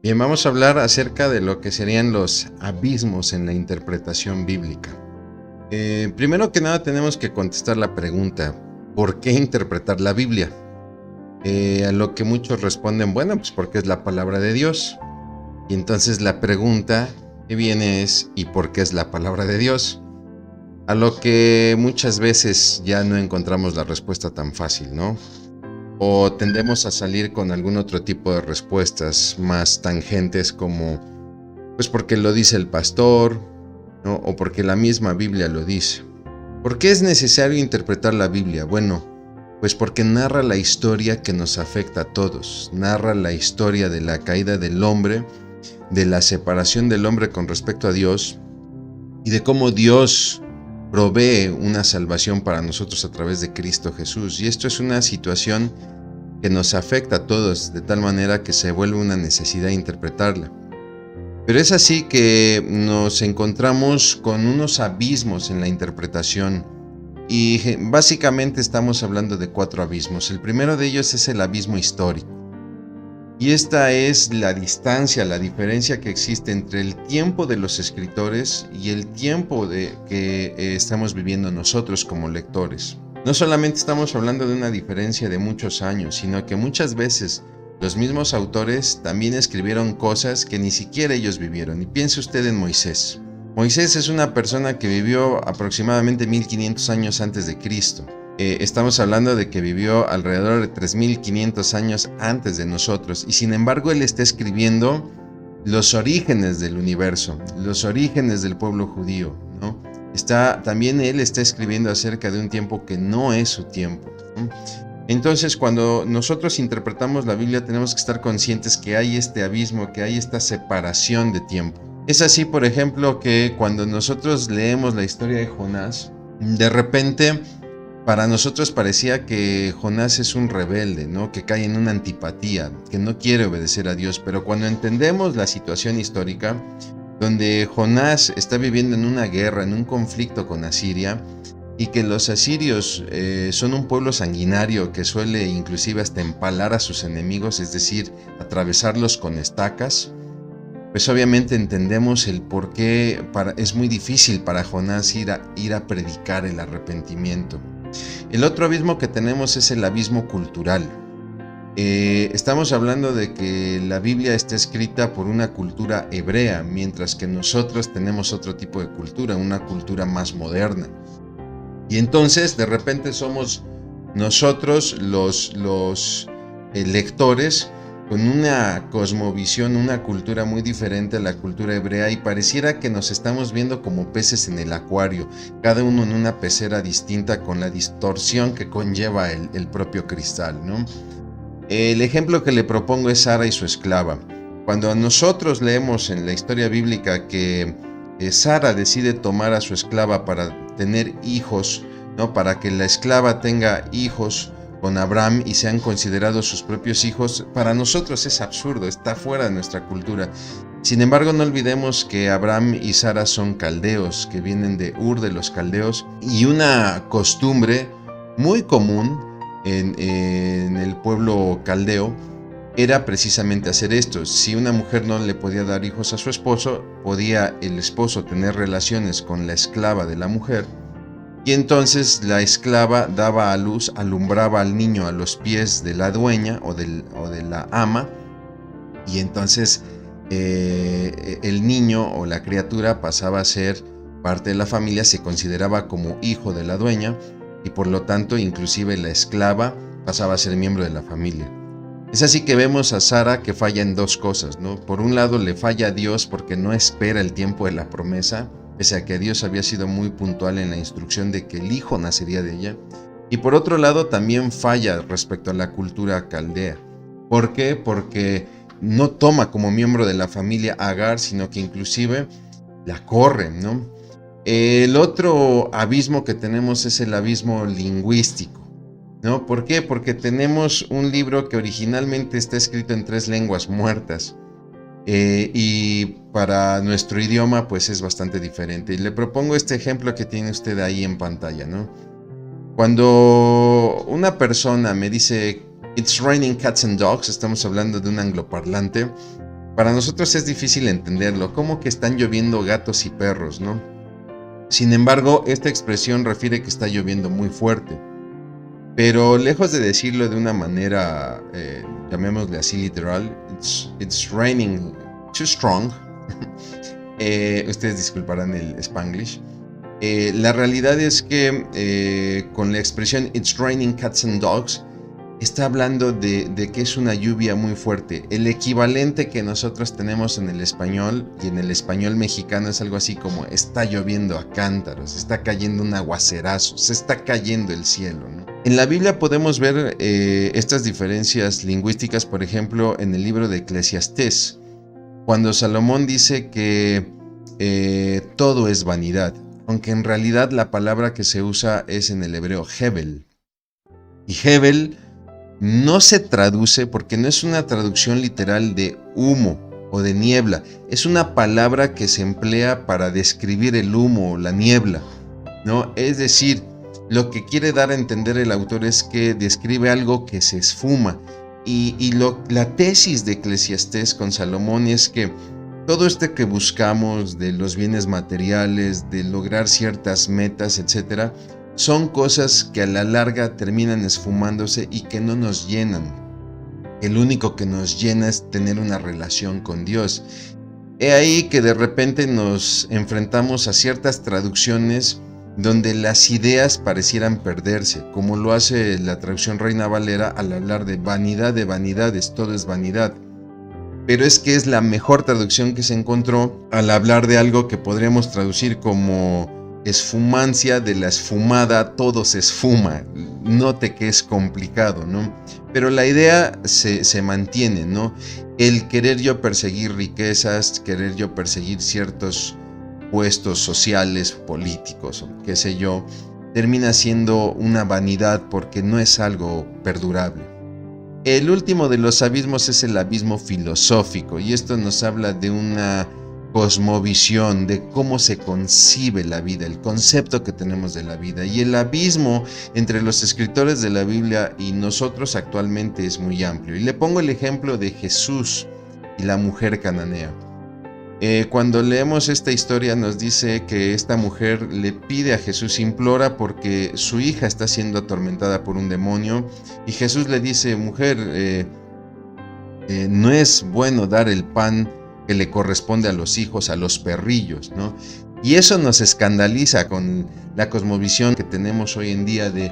Bien, vamos a hablar acerca de lo que serían los abismos en la interpretación bíblica. Primero que nada tenemos que contestar la pregunta, ¿por qué interpretar la Biblia? A lo que muchos responden, bueno, pues porque es la palabra de Dios. Y entonces la pregunta que viene es, ¿y por qué es la palabra de Dios? A lo que muchas veces ya no encontramos la respuesta tan fácil, ¿no? O tendemos a salir con algún otro tipo de respuestas más tangentes como, pues porque lo dice el pastor, ¿no? O porque la misma Biblia lo dice. ¿Por qué es necesario interpretar la Biblia? Bueno, pues porque narra la historia que nos afecta a todos, narra la historia de la caída del hombre, de la separación del hombre con respecto a Dios y de cómo Dios provee una salvación para nosotros a través de Cristo Jesús. Y esto es una situación que nos afecta a todos de tal manera que se vuelve una necesidad interpretarla. Pero es así que nos encontramos con unos abismos en la interpretación y básicamente estamos hablando de 4 abismos. El primero de ellos es el abismo histórico. Y esta es la distancia, la diferencia que existe entre el tiempo de los escritores y el tiempo que estamos viviendo nosotros como lectores. No solamente estamos hablando de una diferencia de muchos años, sino que muchas veces los mismos autores también escribieron cosas que ni siquiera ellos vivieron. Y piense usted en Moisés. Moisés es una persona que vivió aproximadamente 1500 años antes de Cristo. Estamos hablando de que vivió alrededor de 3500 años antes de nosotros y sin embargo él está escribiendo los orígenes del universo, los orígenes del pueblo judío, ¿no? También él está escribiendo acerca de un tiempo que no es su tiempo, ¿no? Entonces, cuando nosotros interpretamos la Biblia tenemos que estar conscientes que hay este abismo, que hay esta separación de tiempo. Es así, por ejemplo, que cuando nosotros leemos la historia de Jonás, de repente para nosotros parecía que Jonás es un rebelde, ¿no? Que cae en una antipatía, que no quiere obedecer a Dios. Pero cuando entendemos la situación histórica, donde Jonás está viviendo en una guerra, en un conflicto con Asiria, y que los asirios son un pueblo sanguinario que suele inclusive hasta empalar a sus enemigos, es decir, atravesarlos con estacas, pues obviamente entendemos el por qué es muy difícil para Jonás ir a predicar el arrepentimiento. El otro abismo que tenemos es el abismo cultural. Estamos hablando de que la Biblia está escrita por una cultura hebrea, mientras que nosotros tenemos otro tipo de cultura, una cultura más moderna. Y entonces de repente somos nosotros los lectores con una cosmovisión, una cultura muy diferente a la cultura hebrea y pareciera que nos estamos viendo como peces en el acuario, cada uno en una pecera distinta con la distorsión que conlleva el propio cristal, ¿no? El ejemplo que le propongo es Sara y su esclava. Cuando nosotros leemos en la historia bíblica que Sara decide tomar a su esclava para tener hijos, ¿no? Para que la esclava tenga hijos con Abraham y sean considerados sus propios hijos, para nosotros es absurdo, está fuera de nuestra cultura. Sin embargo, no olvidemos que Abraham y Sara son caldeos, que vienen de Ur de los caldeos, y una costumbre muy común en el pueblo caldeo era precisamente hacer esto. Si una mujer no le podía dar hijos a su esposo, podía el esposo tener relaciones con la esclava de la mujer, y entonces la esclava daba a luz, alumbraba al niño a los pies de la dueña o de la ama, y entonces el niño o la criatura pasaba a ser parte de la familia, se consideraba como hijo de la dueña, y por lo tanto inclusive la esclava pasaba a ser miembro de la familia. Es así que vemos a Sara que falla en 2 cosas, ¿no? Por un lado le falla a Dios porque no espera el tiempo de la promesa, pese a que Dios había sido muy puntual en la instrucción de que el hijo nacería de ella. Y por otro lado también falla respecto a la cultura caldea. ¿Por qué? Porque no toma como miembro de la familia a Agar, sino que inclusive la corre, ¿no? El otro abismo que tenemos es el abismo lingüístico, ¿no? ¿Por qué? Porque tenemos un libro que originalmente está escrito en 3 lenguas muertas. Y para nuestro idioma pues es bastante diferente. Y le propongo este ejemplo que tiene usted ahí en pantalla, ¿no? Cuando una persona me dice It's raining cats and dogs, estamos hablando de un angloparlante, Para nosotros es difícil entenderlo, como que están lloviendo gatos y perros, ¿no? Sin embargo, esta expresión refiere que está lloviendo muy fuerte. Pero lejos de decirlo de una manera, llamémosle así literal, it's raining too strong. Ustedes disculparán el Spanglish. La realidad es que con la expresión it's raining cats and dogs, está hablando de que es una lluvia muy fuerte. El equivalente que nosotros tenemos en el español y en el español mexicano es algo así como está lloviendo a cántaros, está cayendo un aguacerazo, se está cayendo el cielo, ¿no? En la Biblia podemos ver estas diferencias lingüísticas, por ejemplo, en el libro de Eclesiastés, cuando Salomón dice que todo es vanidad, aunque en realidad la palabra que se usa es en el hebreo Hebel. Y Hebel no se traduce porque no es una traducción literal de humo o de niebla. Es una palabra que se emplea para describir el humo o la niebla, ¿no? Es decir, lo que quiere dar a entender el autor es que describe algo que se esfuma. La tesis de Eclesiastés con Salomón es que todo esto que buscamos de los bienes materiales, de lograr ciertas metas, etc., son cosas que a la larga terminan esfumándose y que no nos llenan. El único que nos llena es tener una relación con Dios. He ahí que de repente nos enfrentamos a ciertas traducciones donde las ideas parecieran perderse, como lo hace la traducción Reina Valera al hablar de vanidades, todo es vanidad. Pero es que es la mejor traducción que se encontró al hablar de algo que podríamos traducir como esfumancia de la esfumada, todo se esfuma. Note que es complicado, ¿no? Pero la idea se mantiene, ¿no? El querer yo perseguir riquezas, querer yo perseguir ciertos puestos sociales, políticos, o qué sé yo, termina siendo una vanidad porque no es algo perdurable. El último de los abismos es el abismo filosófico, y esto nos habla de una cosmovisión, de cómo se concibe la vida, el concepto que tenemos de la vida. Y el abismo entre los escritores de la Biblia y nosotros actualmente es muy amplio. Y le pongo el ejemplo de Jesús y la mujer cananea. Cuando leemos esta historia nos dice que esta mujer le pide a Jesús, implora porque su hija está siendo atormentada por un demonio, y Jesús le dice: mujer, no es bueno dar el pan que le corresponde a los hijos, a los perrillos, ¿no? Y eso nos escandaliza con la cosmovisión que tenemos hoy en día de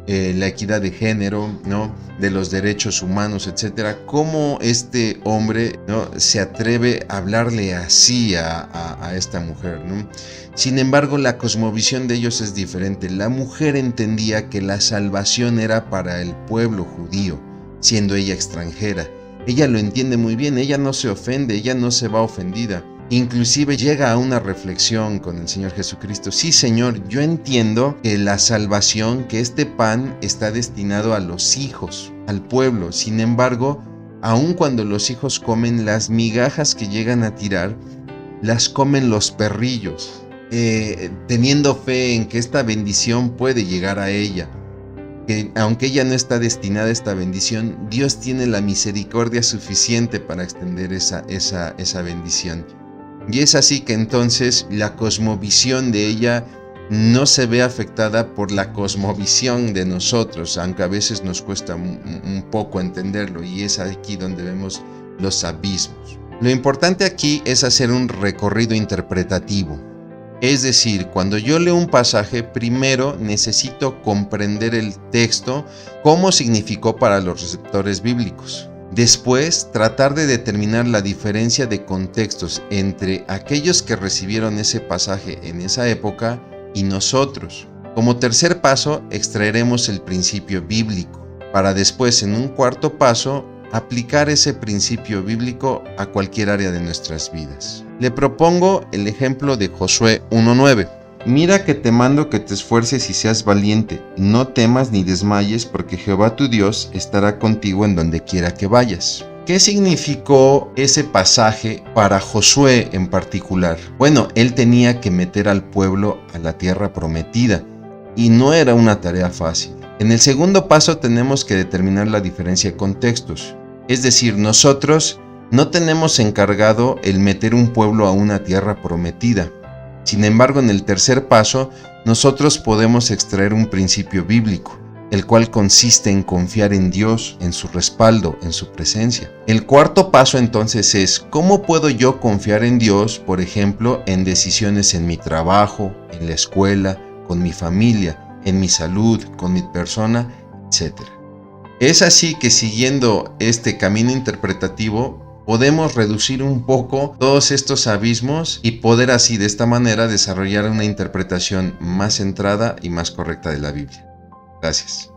la equidad de género, ¿no? De los derechos humanos, etcétera. ¿Cómo este hombre, ¿no?, se atreve a hablarle así a esta mujer, ¿no? Sin embargo, la cosmovisión de ellos es diferente. La mujer entendía que la salvación era para el pueblo judío, siendo ella extranjera. Ella lo entiende muy bien, ella no se ofende, ella no se va ofendida. Inclusive llega a una reflexión con el Señor Jesucristo: sí, Señor, yo entiendo que la salvación, que este pan está destinado a los hijos, al pueblo. Sin embargo, aun cuando los hijos comen, las migajas que llegan a tirar, las comen los perrillos, teniendo fe en que esta bendición puede llegar a ella. Que aunque ella no está destinada a esta bendición, Dios tiene la misericordia suficiente para extender esa bendición. Y es así que entonces la cosmovisión de ella no se ve afectada por la cosmovisión de nosotros, aunque a veces nos cuesta un poco entenderlo, y es aquí donde vemos los abismos. Lo importante aquí es hacer un recorrido interpretativo. Es decir, cuando yo leo un pasaje, primero necesito comprender el texto, cómo significó para los receptores bíblicos. Después, tratar de determinar la diferencia de contextos entre aquellos que recibieron ese pasaje en esa época y nosotros. Como tercer paso, extraeremos el principio bíblico, para después, en un cuarto paso, aplicar ese principio bíblico a cualquier área de nuestras vidas. Le propongo el ejemplo de Josué 1:9. Mira que te mando que te esfuerces y seas valiente, no temas ni desmayes, porque Jehová tu Dios estará contigo en donde quiera que vayas. ¿Qué significó ese pasaje para Josué en particular? Bueno, él tenía que meter al pueblo a la tierra prometida, y no era una tarea fácil. En el segundo paso tenemos que determinar la diferencia de contextos. Es decir, nosotros No tenemos encargado el meter un pueblo a una tierra prometida. Sin embargo, en el tercer paso, nosotros podemos extraer un principio bíblico, el cual consiste en confiar en Dios, en su respaldo, en su presencia. El cuarto paso entonces es, ¿cómo puedo yo confiar en Dios, por ejemplo, en decisiones en mi trabajo, en la escuela, con mi familia, en mi salud, con mi persona, etcétera? Es así que siguiendo este camino interpretativo, podemos reducir un poco todos estos abismos y poder así de esta manera desarrollar una interpretación más centrada y más correcta de la Biblia. Gracias.